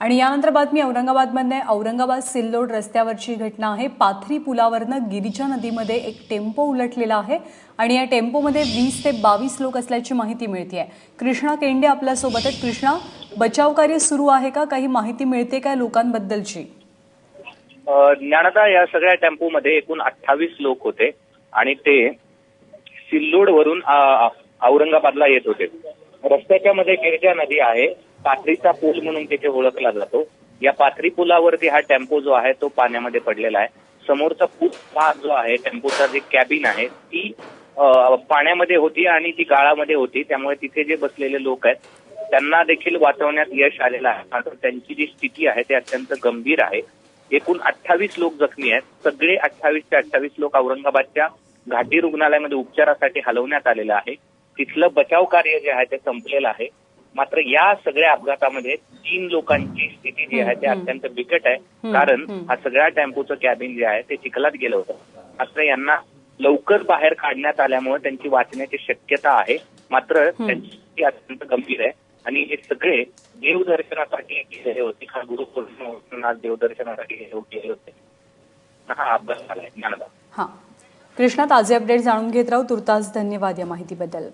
आणि यानंतर बातमी औरंगाबादमध्ये औरंगाबाद सिल्लोड रस्त्यावरची घटना आहे। पाथरी पुलावरनं गिरिजा नदीमध्ये एक टेम्पो उलटलेला आहे आणि या टेम्पोमध्ये 20 ते 22 लोक असल्याची माहिती मिळते आहे। कृष्णा केंडे आपल्या सोबत आहेत। कृष्णा, बचाव कार्य सुरू आहे का? काही माहिती मिळते का लोकांबद्दलची? ज्ञानदा, या सगळ्या टेम्पोमध्ये एकूण 28 लोक होते आणि ते सिल्लोड वरून औरंगाबादला येत होते। रस्त्याच्या मध्ये गिरिजा नदी आहे, पाथरीचा पूल म्हणून तिथे ओळखला जातो। या पाथरी पुलावरती हा टेम्पो जो आहे तो पाण्यामध्ये पडलेला आहे। समोरचा पूल भाग जो आहे, टेम्पोचा जे कॅबिन आहे ती पाण्यामध्ये होती आणि ती गाळामध्ये होती, त्यामुळे तिथे जे बसलेले लोक आहेत त्यांना देखील वाचवण्यात यश आलेलं आहे। मात्र त्यांची जी स्थिती आहे ते अत्यंत गंभीर आहे। एकूण 28 लोक जखमी आहेत। सगळे 28चे 28 लोक औरंगाबादच्या घाटी रुग्णालयामध्ये उपचारासाठी हलवण्यात आलेलं आहे। तिथलं बचाव कार्य जे आहे ते संपलेलं आहे। मात्र या सगळ्या अपघातामध्ये 3 लोकांची स्थिती जी आहे ते अत्यंत बिकट आहे, कारण हा सगळ्या टेम्पोचं कॅबिन जे आहे ते चिखलात गेलं होतं। मात्र यांना लवकर बाहेर काढण्यात आल्यामुळे त्यांची वाचण्याची शक्यता आहे, मात्र त्यांची स्थिती अत्यंत गंभीर आहे आणि हे सगळे देवदर्शनासाठी गेलेले होते। हा गुरुपौर्णिमा देवदर्शनासाठी गेले होते। हा अपघात झालाय। ज्ञानदा। कृष्णा, ताजे अपडेट जाणून घेत राहू। तुर्तास धन्यवाद या माहितीबद्दल।